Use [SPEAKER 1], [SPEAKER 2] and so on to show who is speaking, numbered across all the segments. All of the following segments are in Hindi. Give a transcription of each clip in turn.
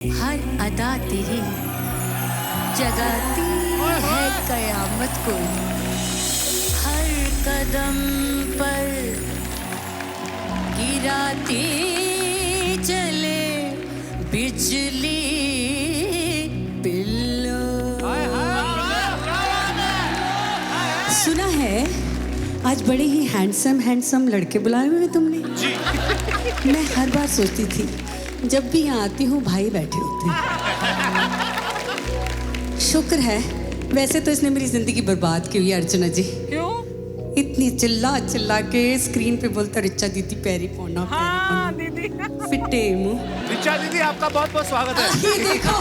[SPEAKER 1] हर अदा तेरी जगाती है कयामत को। हर कदम पर गिराती चले बिजली बिल्लो। सुना है आज बड़े ही हैंडसम लड़के बुलाए हुए तुमने जी। मैं हर बार सोचती थी जब भी यहाँ आती हूँ भाई बैठे होते हैं। शुक्र है, वैसे तो इसने मेरी जिंदगी बर्बाद की हुई है अर्चना जी।
[SPEAKER 2] क्यों?
[SPEAKER 1] इतनी चिल्ला के स्क्रीन पे बोलता रिचा दीदी पैरी पौना
[SPEAKER 2] हाँ, दीदी
[SPEAKER 1] फिटे मुंह।
[SPEAKER 3] रिचा दीदी आपका बहुत बहुत स्वागत है।
[SPEAKER 1] ये देखो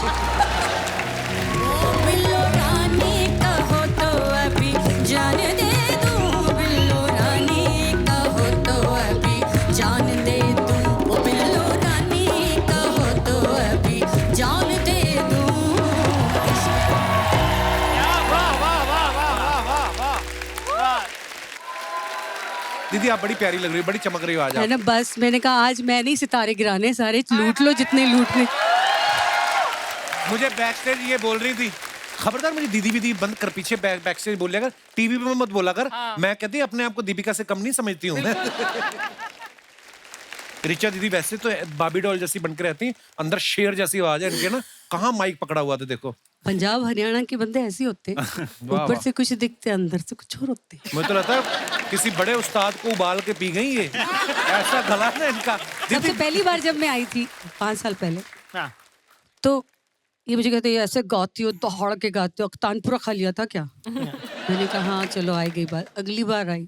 [SPEAKER 1] ओ बिल्लो रानी कहो तो अभी जान दे दूं। बिल्लो रानी कहो तो अभी जान दे दूं। ओ बिल्लो रानी कहो तो अभी जान दे दूं।
[SPEAKER 3] वाह वाह वाह वाह वाह वाह वाह। दीदी आप बड़ी प्यारी लग रही हो, बड़ी चमक रही हो आज
[SPEAKER 1] है
[SPEAKER 3] आप।
[SPEAKER 1] ना, बस मैंने कहा आज मैं नहीं सितारे गिराने, सारे लूट लो जितने लूटने।
[SPEAKER 3] मुझे बैक स्टेज ये बोल रही थी, खबरदार मेरी दीदी भी बंद कर, पीछे बैक स्टेज बोल लिया कर, टीवी पे मत बोला कर। मैं कहती अपने आप को दीपिका से कम नहीं समझती हूँ मैं। रिचा दीदी वैसे तो बाबी डॉल जैसी बनकर रहती हैं, अंदर शेर जैसी आवाज है इनके ना। कहाँ माइक पकड़ा हुआ था देखो।
[SPEAKER 1] पंजाब हरियाणा के बंदे ऐसे होते, ऊपर से कुछ दिखते अंदर से कुछ और होते।
[SPEAKER 3] मुझे तो लगता है किसी बड़े उस्ताद को उबाल के पी गई ये, ऐसा गला ना इनका।
[SPEAKER 1] सबसे पहली बार जब मैं आई थी 5 साल पहले,
[SPEAKER 2] हाँ।
[SPEAKER 1] तो ये मुझे कहते ऐसे गाती हो, दहाड़ के गाते हो, तानपुरा खा लिया था क्या? मैंने कहा हाँ चलो आई गई बात। अगली बार आई,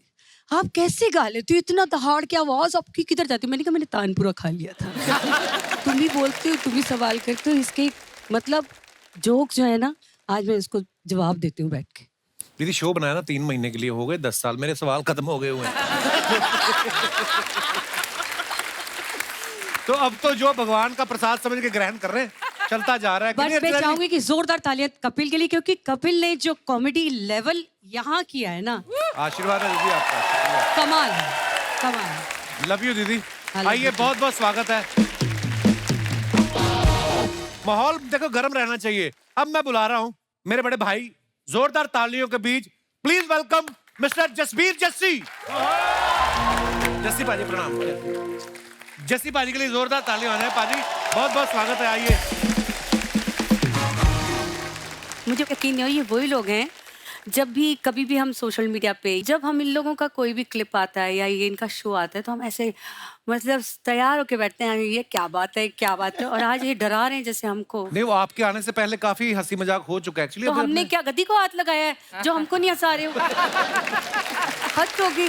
[SPEAKER 1] आप कैसे गा लेते हो इतना दहाड़ के, आवाज आपकी किधर जाती है? मैंने कहा मैंने तानपुरा खा लिया था। तुम ही बोलते हो, तुम ही सवाल करते हो, इसके मतलब जोक जो है ना, आज मैं इसको जवाब देती हूँ बैठ के।
[SPEAKER 3] दीदी शो बनाया ना 3 महीने के लिए, हो गए 10 साल, मेरे सवाल खत्म हो गए हुए हैं। तो अब तो जो भगवान का प्रसाद समझ के ग्रहण कर रहे हैं, चलता जा रहा है।
[SPEAKER 1] बट मैं चाहूंगी कि जोरदार तालियां कपिल के लिए, क्योंकि कपिल ने जो कॉमेडी लेवल यहाँ किया है ना,
[SPEAKER 3] आशीर्वाद है दीदी आपका,
[SPEAKER 1] कमाल है, कमाल है।
[SPEAKER 3] लव यू दीदी।
[SPEAKER 1] I love
[SPEAKER 3] आइए,
[SPEAKER 1] you.
[SPEAKER 3] बहुत बहुत स्वागत है। माहौल देखो गर्म रहना चाहिए। अब मैं बुला रहा हूँ मेरे बड़े भाई, जोरदार तालियों के बीच please welcome mister Jasbir Jassi. Jassi paaji प्रणाम। जस्सी पाजी के लिए जोरदार तालियां है पाजी, बहुत बहुत स्वागत है। आइए।
[SPEAKER 1] मुझे यकीन नहीं हो, ये वही लोग हैं जब भी कभी भी हम सोशल मीडिया पे, जब हम इन लोगों का कोई भी क्लिप आता है या ये इनका शो आता है, तो हम ऐसे मतलब तैयार होके बैठते हैं, ये क्या बात है क्या बात है। और आज ये डरा रहे हैं जैसे हमको।
[SPEAKER 3] नहीं, वो आपके आने से पहले काफी हंसी मजाक हो चुका है एक्चुअली।
[SPEAKER 1] तो हमने क्या गद्दी को हाथ लगाया है जो हमको नहीं हंसा रहे हो? हद होगी।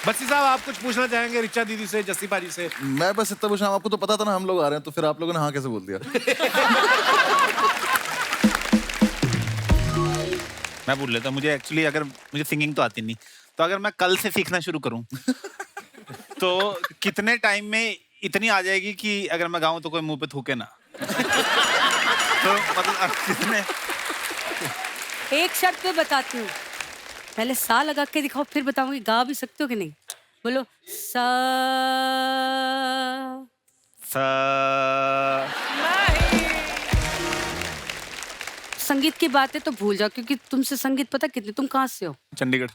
[SPEAKER 3] बस्सी साहब आप कुछ पूछना चाहेंगे रिचा दीदी से, जस्सी पाजी से?
[SPEAKER 4] मैं बस इतना पूछा, आपको तो पता था ना हम लोग आ रहे हैं, तो फिर आप लोगों ने हाँ कैसे बोल दिया?
[SPEAKER 5] मैं बोल लेता, मुझे एक्चुअली अगर मुझे सिंगिंग तो आती नहीं, तो अगर मैं कल से सीखना शुरू करूं तो कितने टाइम में इतनी आ जाएगी कि अगर मैं गाऊं तो कोई मुंह पे थूके ना? तो मतलब कितने?
[SPEAKER 1] एक शर्त पे बताती हूँ, पहले सा लगा के दिखाओ, फिर बताऊंगी गा भी सकते हो कि नहीं। बोलो सा। संगीत की बातें तो भूल जाओ, क्योंकि तुमसे संगीत पता कितनी, तुम कहाँ से हो?
[SPEAKER 5] चंडीगढ़।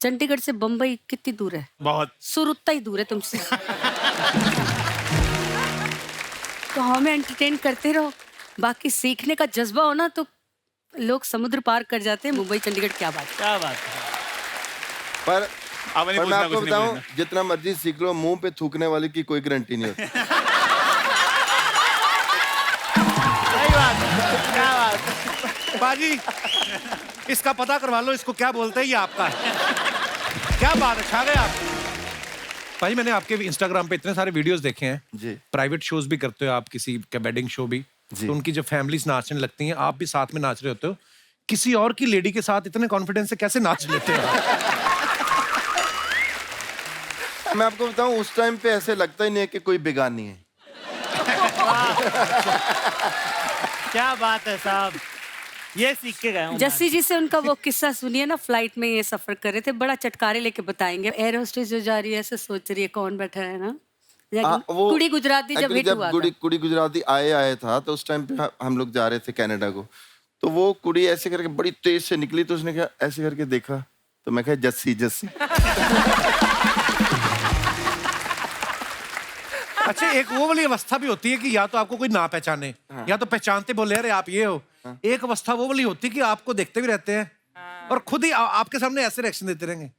[SPEAKER 1] चंडीगढ़ से बम्बई कितनी दूर है?
[SPEAKER 5] बहुत।
[SPEAKER 1] सुर उतना ही दूर है तुमसे। तो हमें एंटरटेन करते रहो, बाकी सीखने का जज्बा हो ना तो लोग समुद्र पार कर जाते हैं। मुंबई चंडीगढ़ क्या बात है।
[SPEAKER 2] क्या बात है।
[SPEAKER 4] पर
[SPEAKER 5] अब नहीं
[SPEAKER 4] मैं
[SPEAKER 5] पूछना,
[SPEAKER 4] आपको
[SPEAKER 5] कुछ नहीं
[SPEAKER 4] बताऊं,
[SPEAKER 5] पूछना।
[SPEAKER 4] जितना मर्जी सीख लो, मुंह पे थूकने वाले की कोई गारंटी नहीं होती।
[SPEAKER 2] सही बात है, क्या बात है।
[SPEAKER 3] बाजी इसका पता करवा लो, इसको क्या बोलते हैं, ये आपका है। क्या बात है, छा गए आप। भाई मैंने आपके इंस्टाग्राम पे इतने सारे वीडियोस देखे हैं
[SPEAKER 4] जी।
[SPEAKER 3] प्राइवेट शोज भी करते हो आप, किसी का वेडिंग शो भी,
[SPEAKER 4] जी।
[SPEAKER 3] तो उनकी जब फैमिलीज नाचने लगती हैं, आप भी साथ में नाच रहे होते हो। किसी और की लेडी के साथ इतने कॉन्फिडेंस से कैसे नाच लेते हो?
[SPEAKER 4] मैं आपको बताऊं, उस टाइम पे ऐसे लगता ही नहीं है कि कोई बेगानी है।
[SPEAKER 2] क्या बात है साहब, ये सीख के गए हूं।
[SPEAKER 1] जस्सी जी से उनका वो किस्सा सुनिए ना, फ्लाइट में ये सफर कर रहे थे, बड़ा चटकारे लेके बताएंगे। एयर होस्टेस जो जा रही है ऐसे सोच रही है कौन बैठा है ना,
[SPEAKER 4] वो
[SPEAKER 1] कुड़ी गुजराती जब
[SPEAKER 4] actually
[SPEAKER 1] हिट हुआ था।
[SPEAKER 4] कुड़ी गुजराती आया था तो उस टाइम पे हम लोग जा रहे थे कनाडा को, तो वो कुड़ी ऐसे करके बड़ी तेज से निकली, तो उसने क्या ऐसे करके देखा, तो मैं कहा जस्सी जस्सी।
[SPEAKER 3] अच्छा, एक वो वाली अवस्था भी होती है कि या तो आपको कोई ना पहचाने, या तो पहचानते बोले अरे आप ये हो। एक अवस्था वो वाली होती है कि आपको देखते भी रहते हैं और खुद ही आपके सामने ऐसे रिएक्शन देते रहेंगे।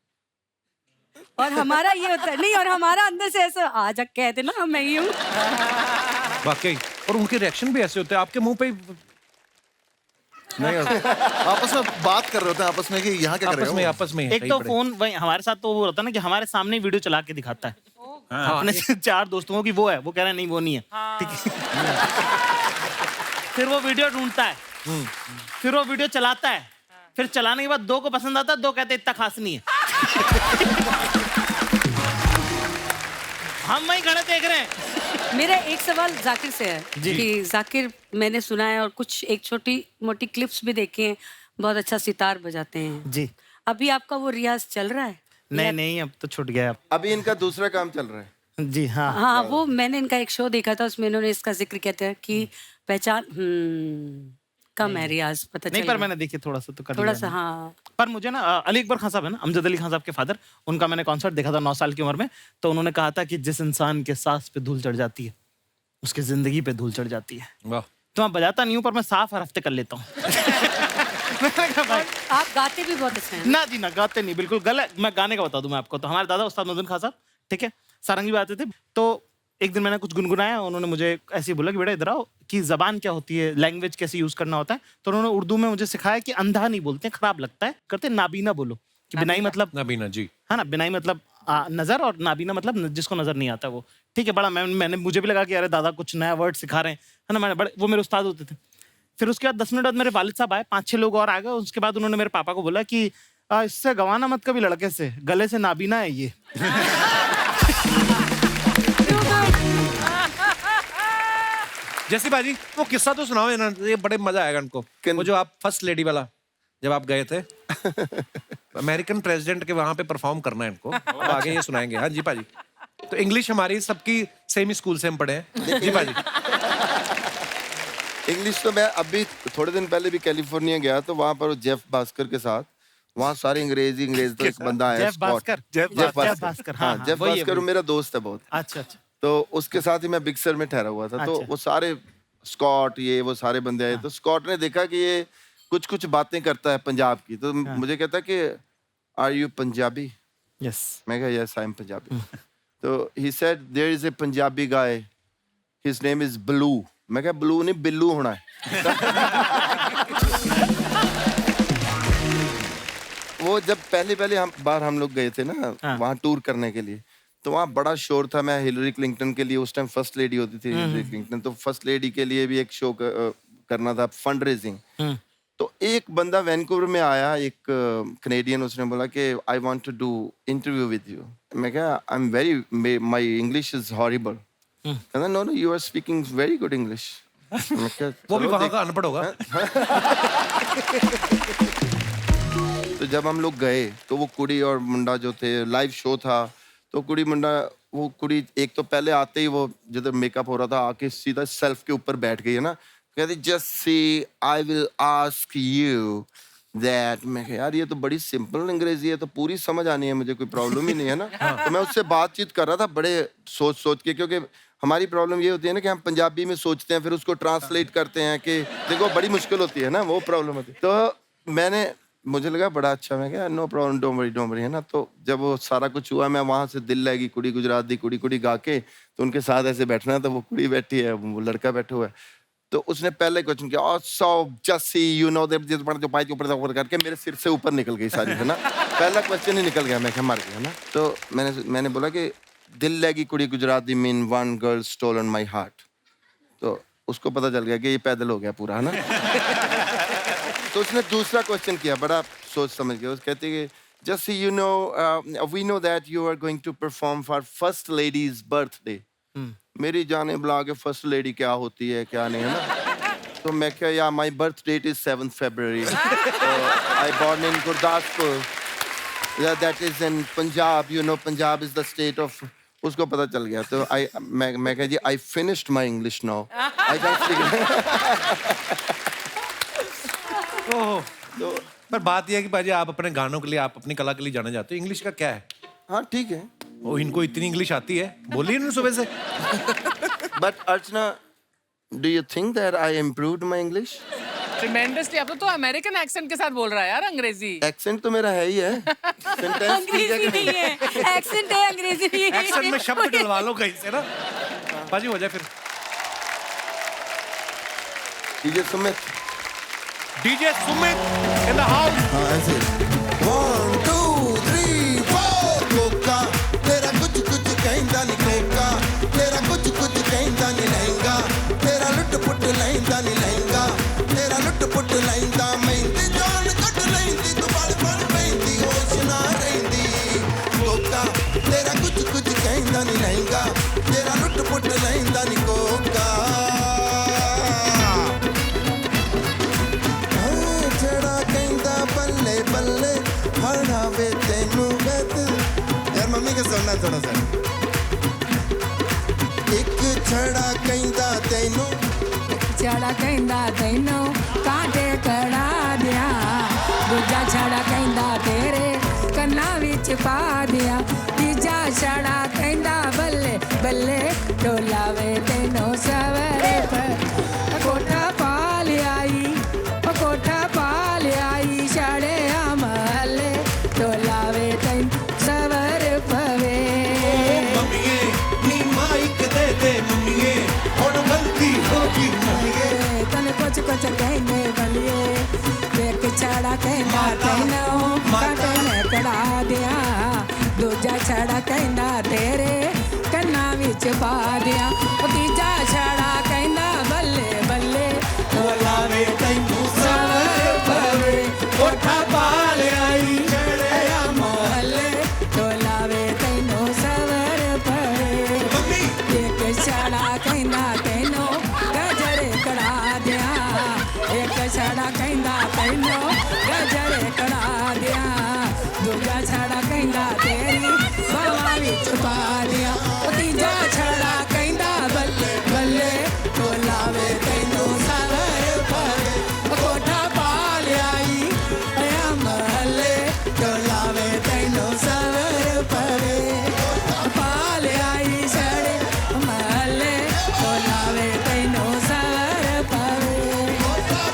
[SPEAKER 1] और हमारा ये होता है नहीं, और हमारा अंदर से ऐसा आज कहते ना मैं ही हूँ।
[SPEAKER 3] वाकई, और उनके रिएक्शन भी ऐसे होते हैं आपके मुंह पे ही।
[SPEAKER 6] नहीं आपस में बात कर रहे होते हैं आपस में कि यहाँ क्या कर रहे हो।
[SPEAKER 3] आपस में
[SPEAKER 2] एक
[SPEAKER 3] सही
[SPEAKER 2] तो
[SPEAKER 3] पड़े।
[SPEAKER 2] फोन वही हमारे साथ तो वो होता है ना कि हमारे सामने वीडियो चला के दिखाता है अपने चार दोस्तों को कि वो है, वो कह रहा है नहीं वो नहीं है, ठीक है। फिर वो वीडियो ढूंढता है, फिर वो वीडियो चलाता है, फिर चलाने के बाद दो को पसंद आता है, दो कहते इतना खास नहीं है। हम वही खड़े देख रहे हैं।
[SPEAKER 1] मेरा एक सवाल जाकिर से है कि जाकिर, मैंने सुना है और कुछ एक छोटी मोटी क्लिप्स भी देखे हैं, बहुत अच्छा सितार बजाते हैं
[SPEAKER 2] जी।
[SPEAKER 1] अभी आपका वो रियाज चल रहा है?
[SPEAKER 2] नहीं नहीं, अब तो छूट गया।
[SPEAKER 4] अभी इनका दूसरा काम चल रहा है।
[SPEAKER 2] जी हाँ।
[SPEAKER 1] हाँ, वो मैंने इनका एक शो देखा था, उसमें इन्होंने इसका जिक्र कहते हैं कि पहचान कम है रियाज, पता
[SPEAKER 2] नहीं
[SPEAKER 1] चल
[SPEAKER 2] पर मैंने देखी थोड़ा सा तो कर
[SPEAKER 1] थोड़ा
[SPEAKER 2] लिया
[SPEAKER 1] सा।
[SPEAKER 2] मैंने।
[SPEAKER 1] हाँ,
[SPEAKER 2] पर मुझे ना अली अकबर खान साहब है ना, अमजद अली खान साहब के फादर, उनका मैंने कॉन्सर्ट देखा था 9 साल की उम्र में। तो उन्होंने कहा था कि जिस इंसान के सांस पे धूल चढ़ जाती है उसकी जिंदगी पे धूल चढ़ जाती है।
[SPEAKER 3] वाह।
[SPEAKER 2] तो मैं बजाता नहीं हूँ पर मैं साफ हर हफ्ते कर लेता हूँ।
[SPEAKER 1] आप गाते भी बहुत अच्छे हैं।
[SPEAKER 2] ना जी ना, गाते नहीं, बिल्कुल गलत। मैं गाने का बता दूं मैं आपको, तो हमारे दादा उस्ताद मदन खान साहब, ठीक है, सारंगी बजाते थे। तो एक दिन मैंने कुछ गुनगुनाया, उन्होंने मुझे ऐसे ही बोला कि बेटा इधर आओ, कि जबान क्या होती है, लैंग्वेज कैसे यूज करना होता है। तो उन्होंने उर्दू में मुझे सिखाया कि अंधा नहीं बोलते, खराब लगता है, करते नाबीना बोलो। कि बिनाई मतलब
[SPEAKER 3] नबीना जी,
[SPEAKER 2] है ना, बिनाई मतलब नजर, और नाबीना मतलब जिसको नजर नहीं आता वो, ठीक है। बड़ा मैंने मुझे भी लगा कि अरे दादा कुछ नया वर्ड सिखा रहे हैं, है ना। मैंने बड़े, वो मेरे उस्ताद होते थे। फिर उसके बाद 10 मिनट बाद मेरे वालिद साहब आए, 5-6 लोग और आ गए। उसके बाद उन्होंने मेरे पापा को बोला कि इससे गवाना मत कभी लड़के से, गले से नाबीना है ये।
[SPEAKER 3] जैसी बाजी वो किस्सा तो सुनाओ ना, ये बड़े मजा आएगा उनको। वो जो आप फर्स्ट लेडी वाला जब आप गए थे अमेरिकन प्रेसिडेंट के वहां पे परफॉर्म करना है इनको, अब आगे ये सुनाएंगे। हाँ जी पाजी। तो इंग्लिश हमारी सबकी सेम ही स्कूल से हम पढ़े हैं जी पाजी।
[SPEAKER 4] इंग्लिश तो मैं अभी थोड़े दिन पहले भी कैलिफोर्निया गया, तो वहां पर जेफ भास्कर के साथ, वहाँ सारे अंग्रेज तो एक बंदा आया
[SPEAKER 2] जेफ भास्कर।
[SPEAKER 4] जेफ भास्कर। हाँ, जेफ
[SPEAKER 2] वही है,
[SPEAKER 4] भास्कर
[SPEAKER 2] वही।
[SPEAKER 4] मेरा दोस्त है बहुत।
[SPEAKER 2] अच्छा अच्छा।
[SPEAKER 4] तो उसके साथ ही मैं बिक्सर में ठहरा हुआ था। तो
[SPEAKER 2] अच्छा।
[SPEAKER 4] वो सारे स्कॉट, ये वो सारे बंदे आए। तो स्कॉट ने देखा कि ये कुछ कुछ बातें करता है पंजाब की, तो मुझे कहता है कि आर यू पंजाबी?
[SPEAKER 2] यस।
[SPEAKER 4] मैं कहा यस आई एम पंजाबी। तो he said there is a Punjabi guy, his name is Blue. मैं कहा ब्लू नहीं, बिल्लू होना है। वो जब पहले हम लोग गए थे ना वहाँ टूर करने के लिए, तो वहाँ बड़ा शोर था। मैं हिलरी क्लिंटन के लिए, उस टाइम फर्स्ट लेडी होती थी हिलरी क्लिंटन, तो फर्स्ट लेडी के लिए भी एक शो करना था, फंड रेजिंग। तो एक बंदा वैंकूवर में आया, एक कनेडियन, उसने बोला कि I want to do interview with you. मैं कहा I am very, my English is horrible. कहता no you are speaking very good English.
[SPEAKER 3] वो भी वहां का अनपढ़ होगा।
[SPEAKER 4] तो जब हम लोग गए तो वो कुड़ी और मुंडा जो थे, लाइव शो था, तो कुड़ी मुंडा, वो कुड़ी एक तो पहले आते ही वो जब मेकअप हो रहा था आके सीधा सेल्फ के ऊपर बैठ गई है ना, कहती just see I will ask you that. मैं कहा यार ये तो बड़ी सिंपल अंग्रेजी है, तो पूरी समझ आनी है मुझे, कोई प्रॉब्लम ही नहीं है ना। तो मैं उससे बातचीत कर रहा था बड़े सोच के, क्योंकि हमारी प्रॉब्लम ये होती है ना कि हम पंजाबी में सोचते हैं, फिर उसको ट्रांसलेट करते हैं कि देखो बड़ी मुश्किल होती है ना, वो प्रॉब्लम होती है। तो मुझे लगा बड़ा अच्छा, मैं क्या नो प्रॉब्लम, डोंट वरी है ना। तो जब वो सारा कुछ हुआ, मैं वहां से दिल लगी कुड़ी गुजरात दी कुड़ी गा के, तो उनके साथ ऐसे बैठना, तो वो कुड़ी बैठी है, वो लड़का बैठा हुआ है। तो उसने पहले क्वेश्चन किया, so just you know that जो पाई के ऊपर करके मेरे सिर से ऊपर निकल गई सारी, है ना। पहला क्वेश्चन ही निकल गया, मैं क्या मर गया ना। तो मैंने बोला कि दिल लगी कुड़ी गुजरात दी mean one girl stolen my heart. तो उसको पता चल गया कि ये पैदल हो गया पूरा, है ना। तो उसने दूसरा क्वेश्चन किया, बड़ा सोच समझ गया। उसने कहती है just you know we know that you are going to perform for first lady's birthday. मेरी जाने बुला के फर्स्ट लेडी क्या होती है क्या नहीं, है ना। तो मैं क्या, या my birth date is 7 February। I born in Gurdaspur, that is in Punjab. You know Punjab is the state of उसको पता चल गया तो मैं कह जी I finished my English now I can speak.
[SPEAKER 3] Oh तो पर बात यह है कि भाजी आप अपने गानों के लिए, आप अपनी कला के लिए जाने जाते हो, इंग्लिश का क्या है?
[SPEAKER 4] हाँ ठीक है।
[SPEAKER 3] ओ इनको इतनी इंग्लिश आती है, बोली इन्होंने सुबह से।
[SPEAKER 4] But Archana, do you think that I improved my English?
[SPEAKER 7] Tremendously. अब तो अमेरिकन एक्सेंट के साथ बोल रहा है यार, अंग्रेजी।
[SPEAKER 4] एक्सेंट तो मेरा है ही है। सेंटेंस
[SPEAKER 1] अंग्रेजी नहीं है, एक्सेंट है, अंग्रेजी नहीं है।
[SPEAKER 3] एक्सेंट में शब्द डलवा लो कहीं से ना। भाजी हो जाए फिर।
[SPEAKER 4] DJ Sumit
[SPEAKER 3] in the house.
[SPEAKER 8] हाँ ऐसे 1 2 3 4 कोका तेरा कुछ कुछ कहंदा नहीं कोका तेरा कुछ कुछ कहंदा नहीं लहंगा तेरा लुट पुट लहंदा नहीं लहंगा तेरा लुट पुट लहंदा मेहंदी जान कट लहंदी तू बड़ बड़ मेहंदी होश ना रहंदी कोका तेरा कुछ कुछ कहंदा नहीं लहंगा तेरा लुट पुट लहंदा नहीं कोका छड़ा कहंदा बल्ले बल्ले हड़ावे तेनू गद। यार मम्मी के सुनना थोड़ा सा। एक छड़ा कहंदा तेनू
[SPEAKER 9] छड़ा कहंदा तैनू कांटे कड़ा दिया दूजा छड़ा कहंदा तेरे कन्ना विच पा दिया तीजा छड़ा कहंदा बल्ले बल्ले डोलावे तेनू सवरे पर कोठा पा लियाई कोठा पा लियाई छड़े महले डोलावे तैनू सवर पवे।
[SPEAKER 8] मम्मीए नी माइक दे दे मम्मीए हुण गलती होगी मम्मीए
[SPEAKER 9] तन कुछ कुछ कहने बलिए देख छड़ा कहना तैनू काटे में कड़ा दिया दूजा छड़ा कहना तेरे कन्ना विच पा दिया तीजा छड़ा कहना बल्ले बल्ले
[SPEAKER 8] डोलावे तैनू
[SPEAKER 9] सवर पवे कोठा पा लियाई छड़े मोहल्ले डोलावे तैनू सवर पवे।
[SPEAKER 8] मम्मी
[SPEAKER 9] एक छड़ा कहना तैनू गजरे कड़ा दिया एक छड़ा कहना तैनू गजरे कड़ा दिया दूजा छड़ा कहना तेरी बावा विच पा दिया तीजा छड़ा कहना बल्ले बल्ले डोलावे तैनू सवर पवे कोठा पा लियाई महले डोलावे तैनू सवर पवे पा लियाई छड़े महले डोलावे तैनू सवर पवे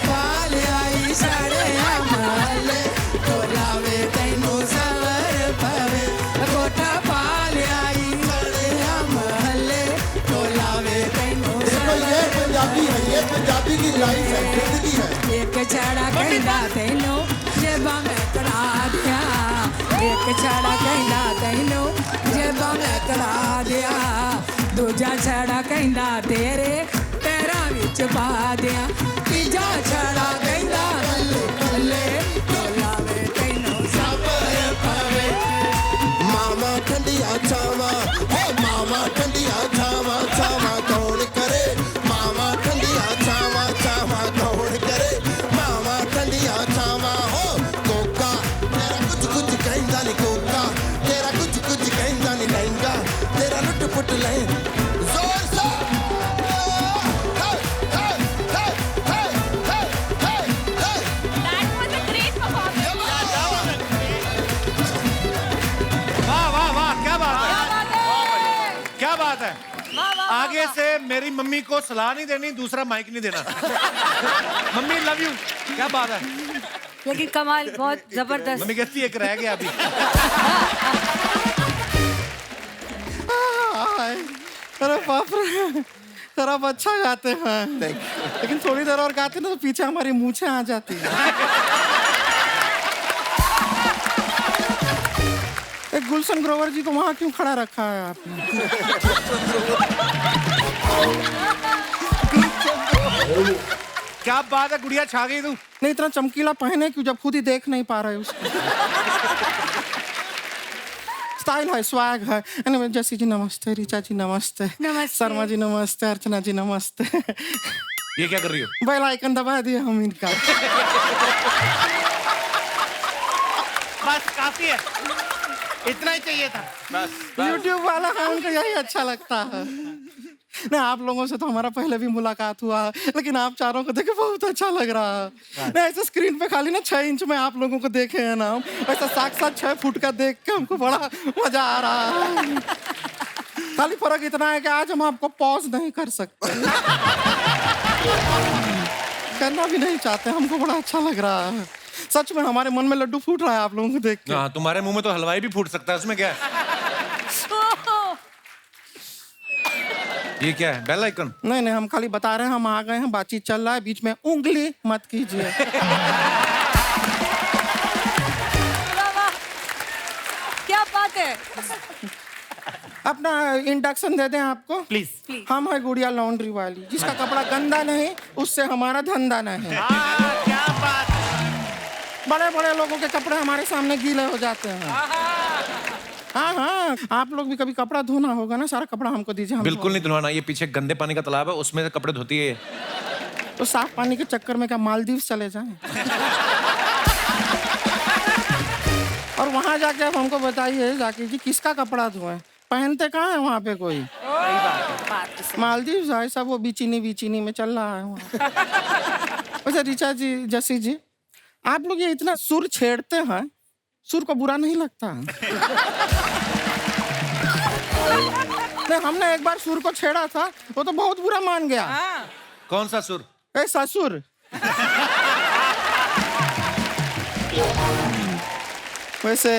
[SPEAKER 9] पा लियाई छड़े महले डोलावे तैनू सवर पवे कोठा पा लियाई छड़े महले डोलावे तैनू
[SPEAKER 8] ये पंजाबी है, ये पंजाबी की लाइफ है, जिंदगी है।
[SPEAKER 9] एक छड़ा कहंदा तैनू जेबा में कड़ा दिया एक छड़ा कहंदा तैनू जेबा में कड़ा दिया दूजा छड़ा कहंदा तेरे पैरां विच पा दिया तीजा छड़ा कहंदा बल्ले बल्ले डोलावे तैनू सबर पवे।
[SPEAKER 8] मामा ठंडिया छावा हे मामा ठंडिया छावा छावा कौन करे मामा ठंडिया छावा छावा कौन करे मामा ठंडिया छावा हो कोका तेरा कुछ कुछ कहंदा नहीं कोका तेरा कुछ कुछ कहंदा नहीं लहंगा तेरा लुट पुट ले जोर से हे हे हे हे हे हे हे।
[SPEAKER 7] That was a great performance.
[SPEAKER 3] वाह वाह वाह क्या बात है, क्या बात है। आगे से मेरी मम्मी को सलाह नहीं देनी, दूसरा माइक नहीं देना। Mummy love you. क्या बात है।
[SPEAKER 1] लेकिन कमाल बहुत जबरदस्त।
[SPEAKER 3] मम्मी कहती है एक रह गया अभी।
[SPEAKER 2] अरे बाप रे, सर आप अच्छा गाते हैं, लेकिन थोड़ी देर और गाते ना तो पीछे हमारी मूछें आ जाती हैं। एक गुलशन ग्रोवर जी को वहाँ क्यों खड़ा रखा है आपने?
[SPEAKER 3] क्या बात है, गुड़िया छा गई तू।
[SPEAKER 2] नहीं इतना चमकीला पहने क्यों जब खुद ही देख नहीं पा रहे उसको? स्टाइल है, स्वैग है। anyway, जैसी जी नमस्ते, ऋचा जी नमस्ते, शर्मा जी नमस्ते, अर्चना जी नमस्ते।
[SPEAKER 3] ये क्या कर रही हो?
[SPEAKER 2] बेल आइकन दबा दिए हम इनका।
[SPEAKER 3] बस काफी है।
[SPEAKER 2] इतना ही चाहिए था।
[SPEAKER 10] यूट्यूब वाला है उनको यही अच्छा लगता है। नहीं, आप लोगों से तो हमारा पहले भी मुलाकात हुआ है, लेकिन आप चारों को देखे बहुत अच्छा लग रहा है। नहीं, ऐसे स्क्रीन पे खाली ना 6 इंच में आप लोगों को देखे हैं ना, ऐसा साक्षात 6 फुट का देख के हमको बड़ा मजा आ रहा है। खाली फर्क इतना है कि आज हम आपको पॉज नहीं कर सकते, करना भी नहीं चाहते। हमको बड़ा अच्छा लग रहा है, सच में हमारे मन में लड्डू फूट रहा है आप लोगों को देख के।
[SPEAKER 3] हाँ, तुम्हारे मुंह में तो हलवाई भी फूट सकता है, उसमें क्या है? ये क्या है, बेल आइकन?
[SPEAKER 10] नहीं नहीं, हम खाली बता रहे हैं हम आ गए हैं, बातचीत चल रहा है, बीच में उंगली मत कीजिए।
[SPEAKER 1] क्या बात है।
[SPEAKER 10] अपना इंडक्शन दे दें आपको
[SPEAKER 2] प्लीज।
[SPEAKER 10] हम है गुड़िया लॉन्ड्री वाली, जिसका कपड़ा गंदा नहीं उससे हमारा धंधा नहीं।
[SPEAKER 2] क्या बात।
[SPEAKER 10] बड़े बड़े लोगों के कपड़े हमारे सामने गीले हो जाते हैं। हाँ हाँ, आप लोग भी कभी कपड़ा धोना होगा ना, सारा कपड़ा हमको दीजिए। हम
[SPEAKER 3] बिल्कुल नहीं धुलवाना, ये पीछे गंदे पानी का तालाब है, उसमें से कपड़े धोती है।
[SPEAKER 10] तो साफ पानी के चक्कर में क्या मालदीव चले जाएं? और वहां जाके आप हमको बताइए जाकिर जी, किसका कपड़ा धोएं? पहनते कहाँ है वहाँ पे कोई? मालदीव ऐसा वो बीचिनी में चल रहा है वहाँ। वैसे रिचा जी, जसी जी, आप लोग ये इतना सुर छेड़ते हैं, सुर को बुरा नहीं लगता? नहीं, हमने एक बार सुर को छेड़ा था, वो तो बहुत बुरा मान गया।
[SPEAKER 3] कौन सा सुर?
[SPEAKER 10] ए ससुर। वैसे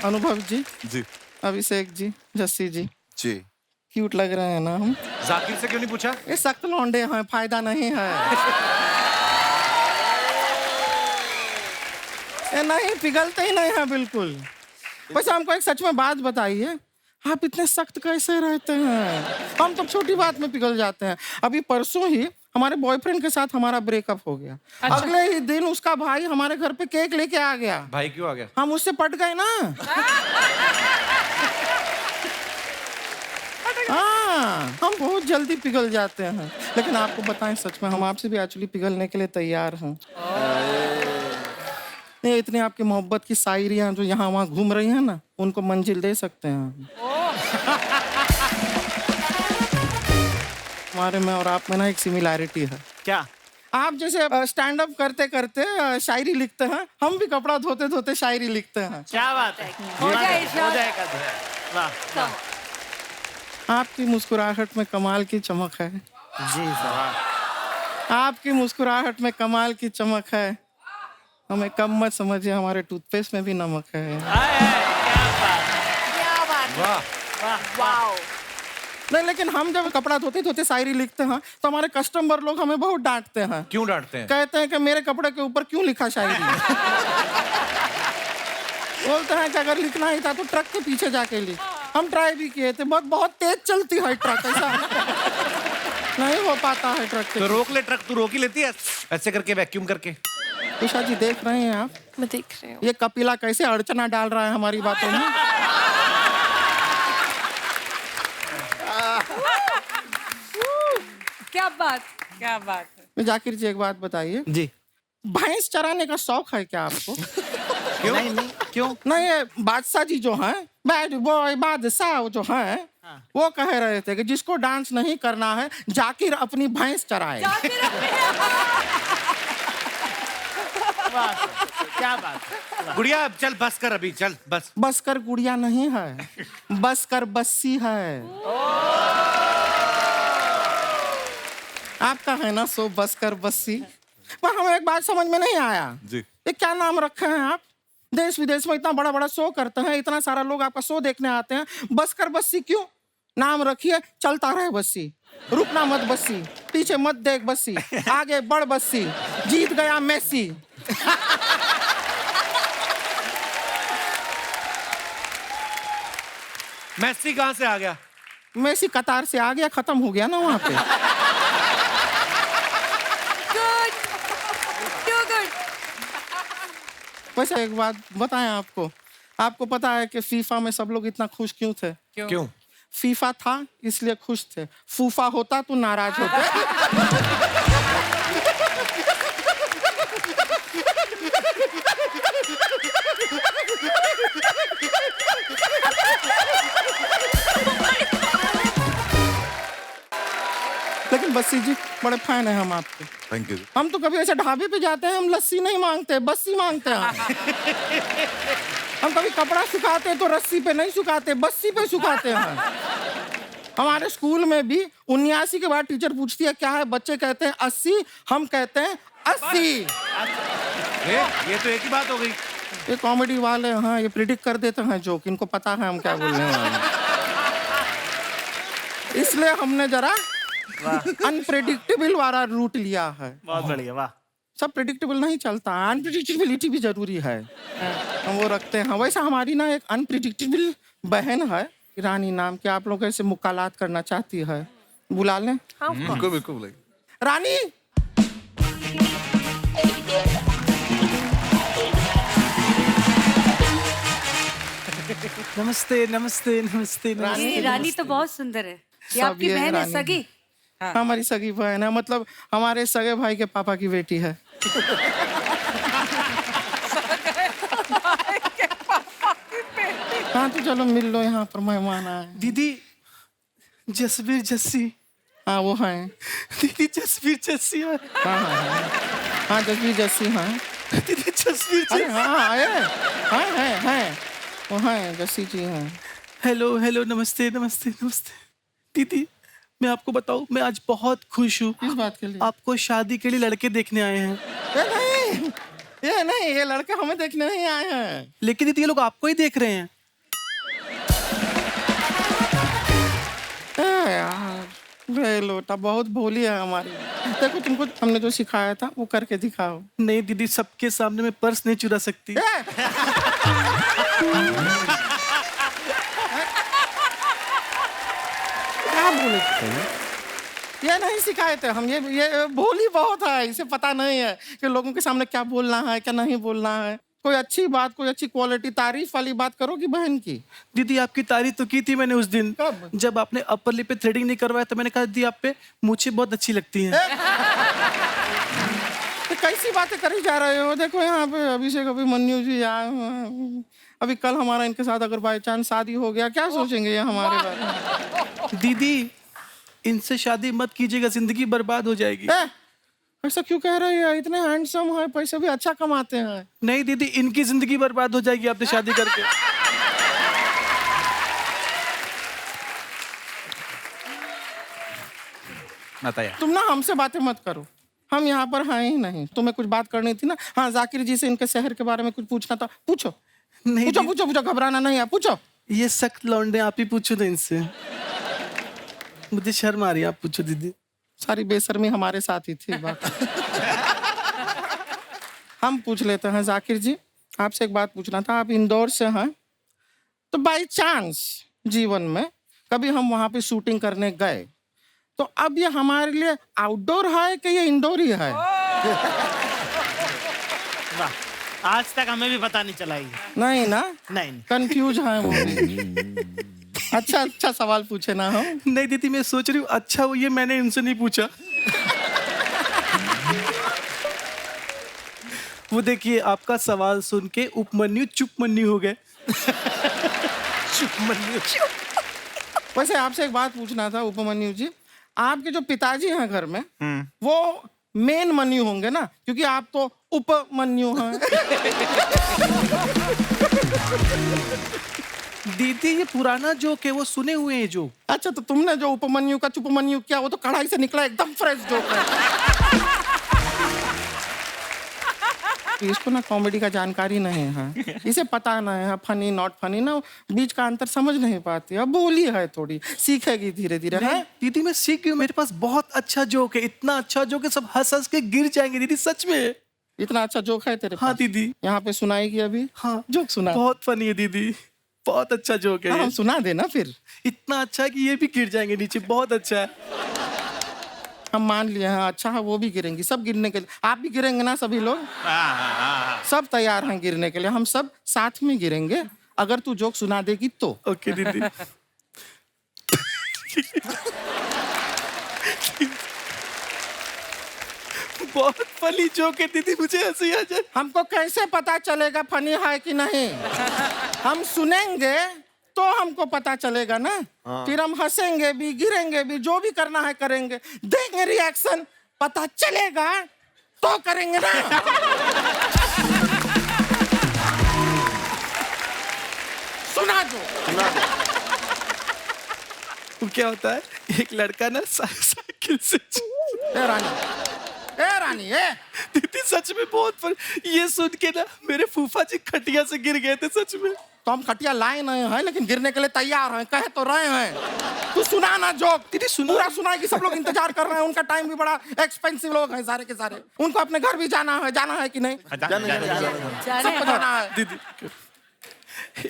[SPEAKER 10] अनुभव जी,
[SPEAKER 6] जी
[SPEAKER 10] अभिषेक जी, जस्सी जी,
[SPEAKER 6] जी
[SPEAKER 10] क्यूट लग रहे हैं ना हम?
[SPEAKER 3] जाकिर से क्यों नहीं पूछा?
[SPEAKER 10] ये सख्त लौंडे हैं, फायदा नहीं है। ये नहीं, पिघलते ही नहीं है बिल्कुल। वैसे हमको एक सच में बात बताइए, आप इतने सख्त कैसे रहते हैं? हम तो छोटी बात में पिघल जाते हैं। अभी परसों ही हमारे बॉयफ्रेंड के साथ हमारा ब्रेकअप हो गया।
[SPEAKER 7] अच्छा।
[SPEAKER 10] अगले ही दिन उसका भाई हमारे घर पे केक लेके आ गया।
[SPEAKER 3] भाई क्यों आ गया?
[SPEAKER 10] हम उससे पट गए ना। हाँ, हम बहुत जल्दी पिघल जाते हैं। लेकिन आपको बताएं, सच में हम आपसे भी एक्चुअली पिघलने के लिए तैयार हैं। ये इतनी आपकी मोहब्बत की शायरियां जो यहाँ वहाँ घूम रही हैं ना, उनको मंजिल दे सकते हैं। हमारे में और आप में ना एक सिमिलैरिटी है।
[SPEAKER 2] क्या?
[SPEAKER 10] आप जैसे स्टैंड अप करते करते शायरी लिखते हैं, हम भी कपड़ा धोते धोते शायरी लिखते हैं।
[SPEAKER 2] क्या बात है।
[SPEAKER 1] हो जाएगा।
[SPEAKER 2] वाह।
[SPEAKER 10] आपकी मुस्कुराहट में कमाल की चमक है।
[SPEAKER 2] जी सर।
[SPEAKER 10] आपकी मुस्कुराहट में कमाल की चमक है। हमें कम मत समझिए, हमारे टूथपेस्ट में भी नमक है।
[SPEAKER 1] वाओ।
[SPEAKER 10] नहीं, लेकिन हम जब कपड़ा धोते धोते शायरी लिखते हैं तो हमारे कस्टमर लोग हमें बहुत डांटते हैं।
[SPEAKER 3] क्यों डांटते हैं?
[SPEAKER 10] कहते हैं कि मेरे कपड़े के ऊपर क्यों लिखा शायरी? बोलते हैं कि अगर लिखना ही था तो ट्रक के पीछे जाके लिख। हम ट्राई भी किए थे, बहुत तेज चलती है ट्रक, ऐसा नहीं हो पाता है ट्रक के।
[SPEAKER 3] तो रोक ले ट्रक, तू रोक ही लेती है ऐसे करके, वैक्यूम करके।
[SPEAKER 10] उषा जी देख रहे हैं आप?
[SPEAKER 11] मैं देख रही हूँ।
[SPEAKER 10] ये कपिला कैसे अड़चना डाल रहा है हमारी बातों में।
[SPEAKER 1] क्या बात।
[SPEAKER 7] क्या बात है।
[SPEAKER 10] जाकिर जी एक बात बताइए
[SPEAKER 2] जी।
[SPEAKER 10] भैंस चराने का शौक है क्या आपको?
[SPEAKER 2] क्यों? नहीं, क्यों?
[SPEAKER 10] नहीं, ये बादशाह जी जो हैं, बैड बॉय बादशाह जो हैं, वो कह रहे थे कि जिसको डांस नहीं करना है जाकिर अपनी भैंस चराए।
[SPEAKER 2] क्या बात।
[SPEAKER 3] गुड़िया चल बस कर, अभी चल बस।
[SPEAKER 10] बस कर गुड़िया नहीं है, बस कर बस्सी है। आपका है ना सो बस कर बस्सी। पर हमें एक बात समझ में नहीं आया
[SPEAKER 6] जी।
[SPEAKER 10] ये क्या नाम रखे हैं आप? देश विदेश में इतना बड़ा बड़ा शो करते हैं, इतना सारा लोग आपका शो देखने आते हैं, बस कर बस्सी क्यों नाम रखिए? चलता रहे बस्सी, रुकना मत बस्सी, पीछे मत देख बस्सी, आगे बढ़ बस्सी, जीत गया मेसी।
[SPEAKER 3] मेसी कहाँ से आ गया?
[SPEAKER 10] मेसी कतार से आ गया, खत्म हो गया ना वहां पे। वैसे एक बात बताएं आपको, आपको पता है कि फीफा में सब लोग इतना खुश क्यों थे?
[SPEAKER 3] क्यों?
[SPEAKER 10] फीफा था इसलिए खुश थे, फूफा होता तो नाराज होते। बस्सी जी, बड़े फैन हैं हम आपके।
[SPEAKER 6] Thank you.
[SPEAKER 10] हम तो कभी ऐसे ढाबे पे जाते हैं, हम लस्सी नहीं मांगते, बस्सी मांगते हैं। हम कभी कपड़ा सुखाते हैं तो रस्सी पे नहीं सुखाते, बस्सी पे सुखाते हैं। हमारे स्कूल में भी 79 के बाद टीचर पूछती है क्या है, बच्चे कहते हैं 80, हम कहते हैं 80।
[SPEAKER 3] ये तो एक ही बात हो गई।
[SPEAKER 10] ये कॉमेडी वाले हाँ, ये प्रिडिक्ट कर देते हैं जोक, इनको पता है हम क्या बोलने वाले हैं। इसलिए हमने जरा अनप्रेडिक्टेबल वाला रूट लिया है।
[SPEAKER 2] बहुत बढ़िया, वाह।
[SPEAKER 10] सब प्रेडिक्टेबल नहीं चलता, अनप्रेडिक्टेबिलिटी भी जरूरी है, हम वो रखते हैं। वैसा हमारी ना एक अनप्रेडिक्टेबल बहन है, रानी नाम की, आप लोग ऐसे मुकालात करना चाहती है, बुला लें?
[SPEAKER 6] बिल्कुल बिल्कुल बुलाइए।
[SPEAKER 10] रानी
[SPEAKER 11] नमस्ते नमस्ते नमस्ते
[SPEAKER 1] रानी रानी तो बहुत सुंदर है। ये
[SPEAKER 10] सब
[SPEAKER 1] आपकी
[SPEAKER 10] ये
[SPEAKER 1] बहन है
[SPEAKER 10] रानी।
[SPEAKER 1] सगी?
[SPEAKER 10] हमारी सगी बहन है, मतलब हमारे सगे भाई के पापा की बेटी है। हाँ तो चलो मिल लो, यहाँ पर मेहमान आए।
[SPEAKER 11] दीदी जसवीर जस्सी।
[SPEAKER 10] हाँ वो हैं।
[SPEAKER 11] दीदी जसवीर जस्सी है।
[SPEAKER 10] हाँ हाँ हाँ हाँ जसवीर जस्सी हाँ।
[SPEAKER 11] दीदी जसवीर
[SPEAKER 10] अरे हाँ आए हैं वो हैं जस्सी जी हैं।
[SPEAKER 11] हेलो हेलो नमस्ते नमस्ते नमस्ते। दीदी मैं आपको बताऊं, मैं आज बहुत खुश हूँ।
[SPEAKER 10] किस बात के लिए?
[SPEAKER 11] आपको शादी के लिए लड़के देखने आए हैं।
[SPEAKER 10] ये नहीं, ये लड़के हमें देखने नहीं आए हैं।
[SPEAKER 11] लेकिन दीदी ये लोग आपको ही देख रहे हैं।
[SPEAKER 10] यार बे लोटा बहुत भोली है हमारी। देखो तुमको हमने जो सिखाया था वो करके दिखाओ।
[SPEAKER 11] नहीं दीदी, सबके सामने मैं पर्स नहीं चुरा सकती।
[SPEAKER 10] क्या बोले? ये नहीं सिखाए थे हम, ये भोली बहुत है, इसे पता नहीं है कि लोगों के सामने क्या बोलना है क्या नहीं बोलना है। कोई अच्छी बात, कोई अच्छी क्वालिटी, तारीफ वाली बात करोगी बहन की।
[SPEAKER 11] दीदी आपकी तारीफ तो की थी मैंने उस दिन।
[SPEAKER 10] कब?
[SPEAKER 11] जब आपने अपर लिप पे थ्रेडिंग नहीं करवाया तो मैंने कहा दीदी आप पे मूछें बहुत अच्छी लगती हैं।
[SPEAKER 10] तो कैसी बातें करी जा रहे हो? देखो यहाँ पे अभिषेक अभिमन्यु जी आए हुए हैं। अभी कल हमारा इनके साथ अगर बाई चांस शादी हो गया, क्या सोचेंगे ये हमारे बारे में?
[SPEAKER 11] दीदी इनसे शादी मत कीजिएगा, जिंदगी बर्बाद हो जाएगी।
[SPEAKER 10] ऐसा क्यों कह रहे हैं? इतने हैंडसम है, पैसे भी अच्छा कमाते हैं।
[SPEAKER 11] नहीं दीदी, इनकी जिंदगी बर्बाद हो जाएगी आपने शादी करके।
[SPEAKER 5] बताया
[SPEAKER 10] तुम ना हमसे बातें मत करो, हम यहाँ पर हैं ही नहीं। तुम्हें कुछ बात करनी थी ना? हाँ जाकिर जी से इनके शहर के बारे में कुछ पूछना था, पूछो।
[SPEAKER 11] नहीं
[SPEAKER 10] पूछो पूछो पूछो, घबराना नहीं है, पूछो।
[SPEAKER 11] ये सख्त लौंडे, आप ही पूछो ना इनसे, मुझे शर्म आ रही है। आप पूछो दीदी।
[SPEAKER 10] सारी बेशर्मी हमारे साथ ही थी बात। हम पूछ लेते हैं। जाकिर जी आपसे एक बात पूछना था, आप इंदौर से हैं, तो बाई चांस जीवन में कभी हम वहां पे शूटिंग करने गए, तो अब ये हमारे लिए आउटडोर है कि ये इंडोर ही है?
[SPEAKER 2] वाह, आज तक हमें भी पता नहीं चला ये।
[SPEAKER 10] नहीं ना?
[SPEAKER 2] नहीं।
[SPEAKER 10] कंफ्यूज है वो भी। अच्छा सवाल पूछे ना हम।
[SPEAKER 11] नहीं दीदी, मैं सोच रही हूँ अच्छा वो ये मैंने इनसे नहीं पूछा। वो देखिए आपका सवाल सुन के उपमन्यु चुपमन्यु हो गए।
[SPEAKER 10] चुपमन्यु। वैसे आपसे एक बात पूछना था उपमन्यु जी, आपके जो पिताजी हैं घर में, वो मेन मन्यु होंगे ना, क्योंकि आप तो उपमन्यु हैं।
[SPEAKER 11] दीदी ये पुराना जोक है, वो सुने हुए हैं जो।
[SPEAKER 10] अच्छा तो तुमने जो उपमन्यु का चुपमन्यु किया, वो तो कढ़ाई से निकला, एकदम फ्रेश जोक है। इसको ना कॉमेडी का जानकारी नहीं है, इसे पता नहीं है फनी नॉट फनी ना, बीच का अंतर समझ नहीं पाती। अब बोली है थोड़ी, सीखेगी धीरे धीरे। है
[SPEAKER 11] दीदी मैं सीख गई, मेरे पास बहुत अच्छा जोक है, इतना अच्छा जोक है सब हंस हंस के गिर जाएंगे दीदी, सच में।
[SPEAKER 10] इतना अच्छा जोक है तेरे पास?
[SPEAKER 11] हाँ दीदी।
[SPEAKER 10] यहाँ पे सुनाएगी अभी?
[SPEAKER 11] हाँ
[SPEAKER 10] जोक सुना।
[SPEAKER 11] बहुत फनी है दीदी, बहुत अच्छा जोक है।
[SPEAKER 10] हम सुना देना फिर।
[SPEAKER 11] इतना अच्छा है कि ये भी गिर जाएंगे नीचे, बहुत अच्छा है।
[SPEAKER 10] हम मान लिए हैं, अच्छा है वो भी गिरेंगी, सब गिरने के लिए। आप भी गिरेंगे ना? सभी लोग सब तैयार हैं गिरने के लिए, हम सब साथ में गिरेंगे अगर तू जोक सुना देगी तो।
[SPEAKER 11] ओके दीदी। बहुत फनी जोक है दीदी, मुझे हंसी आ जाए।
[SPEAKER 10] हमको कैसे पता चलेगा फनी है कि नहीं? हम सुनेंगे तो हमको पता चलेगा ना। फिर हम हंसेंगे भी, गिरेंगे भी, जो भी करना है करेंगे, देंगे रिएक्शन, पता चलेगा तो करेंगे ना। सुना दो।
[SPEAKER 11] वो क्या होता है, एक लड़का ना साइकिल से
[SPEAKER 10] ए रानी ए
[SPEAKER 11] दीदी सच में बहुत ये सुन के ना मेरे फूफा जी खटिया से गिर गए थे सच में।
[SPEAKER 10] तो हम खटिया लाए नहीं हैं, लेकिन गिरने के लिए तैयार हैं, कहे तो रहे हैं। तू सुना ना जोक,
[SPEAKER 11] दीदी सुना।
[SPEAKER 10] पूरा सुना है कि सब लोग इंतजार कर रहे हैं, उनका टाइम भी बड़ा एक्सपेंसिव लोग हैं सारे के सारे, उनको अपने घर भी जाना है कि नहीं? सबको जाना है।
[SPEAKER 11] दीदी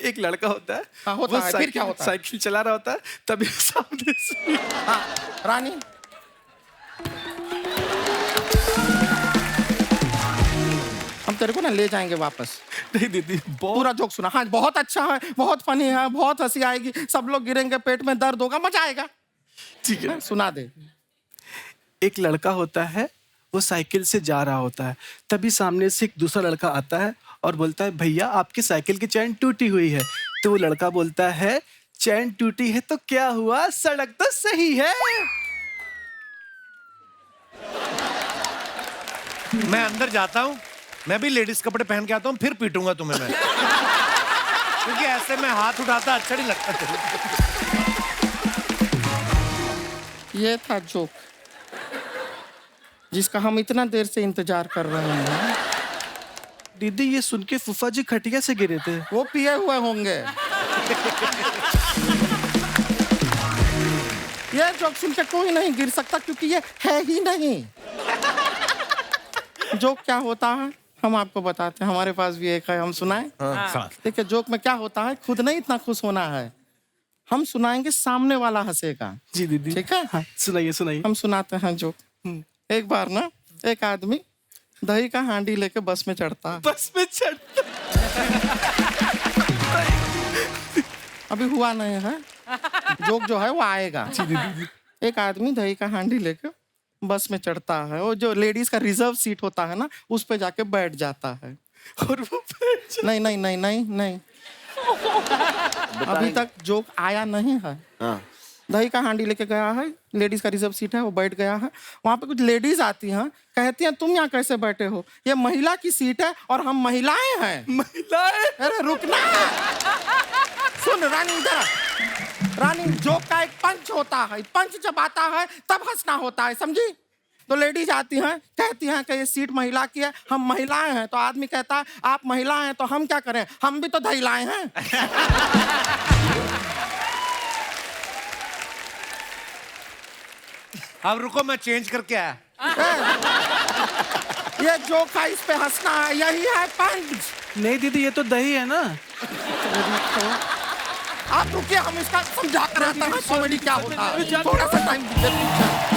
[SPEAKER 11] एक लड़का होता है,
[SPEAKER 10] हाँ, होता
[SPEAKER 11] वो
[SPEAKER 10] है, फिर क्या होता है?
[SPEAKER 11] साइकिल चला रहा होता है, तभी सामने से
[SPEAKER 10] हाँ, रानी हम तेरे को ना ले जाएंगे वापस।
[SPEAKER 11] नहीं दीदी
[SPEAKER 10] पूरा जोक सुना। हाँ बहुत अच्छा है, बहुत फनी है, बहुत हंसी आएगी, सब लोग गिरेंगे, पेट में दर्द होगा, मजा आएगा।
[SPEAKER 11] ठीक है
[SPEAKER 10] सुना दे।
[SPEAKER 11] एक लड़का होता है, वो साइकिल से जा रहा होता है, तभी सामने से एक दूसरा लड़का आता है और बोलता है भैया आपकी साइकिल की चैन टूटी हुई है। तो वो लड़का बोलता है चैन टूटी है तो क्या हुआ, सड़क तो सही है।
[SPEAKER 3] मैं अंदर जाता हूँ, मैं भी लेडीज कपड़े पहन के आता हूँ, फिर पीटूंगा तुम्हें मैं। क्योंकि ऐसे में हाथ उठाता अच्छा नहीं लगता।
[SPEAKER 10] ये था जोक जिसका हम इतना देर से इंतजार कर रहे हैं।
[SPEAKER 11] दीदी ये सुन के फूफा जी खटिया से गिरे थे।
[SPEAKER 10] वो पिए हुए होंगे। ये जोक सुन के कोई नहीं गिर सकता क्योंकि ये है ही नहीं। जोक क्या होता है हम आपको बताते हैं, हमारे पास भी एक है, हम सुनाएं। देखिए जोक में क्या होता है, खुद नहीं इतना खुश होना है, हम सुनाएंगे, सामने वाला हंसेगा।
[SPEAKER 11] जी दीदी
[SPEAKER 10] ठीक है।
[SPEAKER 11] हाँ, सुनाइए सुनाइए।
[SPEAKER 10] हम सुनाते हैं जोक। एक बार ना एक आदमी दही का हांडी लेके बस में चढ़ता है।
[SPEAKER 11] बस में चढ़ता
[SPEAKER 10] अभी हुआ नहीं है, जोक जो है वो आएगा। एक आदमी दही का हांडी लेके बस में चढ़ता है, वो जो लेडीज का रिजर्व सीट होता है ना, उस पे जाके बैठ जाता है।
[SPEAKER 11] और वो
[SPEAKER 10] नहीं नहीं नहीं नहीं नहीं अभी तक जोक आया नहीं है। दही का हांडी लेके गया है, लेडीज का रिजर्व सीट है, वो बैठ गया है। वहां पे कुछ लेडीज आती हैं, कहती हैं तुम यहाँ कैसे बैठे हो, ये महिला की सीट है और हम महिलाएं हैं।
[SPEAKER 11] महिलाएं?
[SPEAKER 10] अरे रुकना, सुन रानी इधर। रानी जोक का एक पंच होता है, पंच जब आता है तब हंसना होता है, समझी? तो लेडीज आती हैं, कहती हैं कि ये सीट महिला की है, हम महिलाएं हैं। तो आदमी कहता है आप महिला हैं तो हम क्या करें, हम भी तो दहिलाए हैं।
[SPEAKER 3] अब रुको मैं चेंज करके आया।
[SPEAKER 10] ये जोक है, इस पे हंसना है, यही है पंच।
[SPEAKER 11] नहीं दीदी ये तो दही है ना।
[SPEAKER 10] आप रुकिए, हम इसका समझा कर आता हूं कॉमेडी क्या होता है। थोड़ा सा टाइम दीजिए।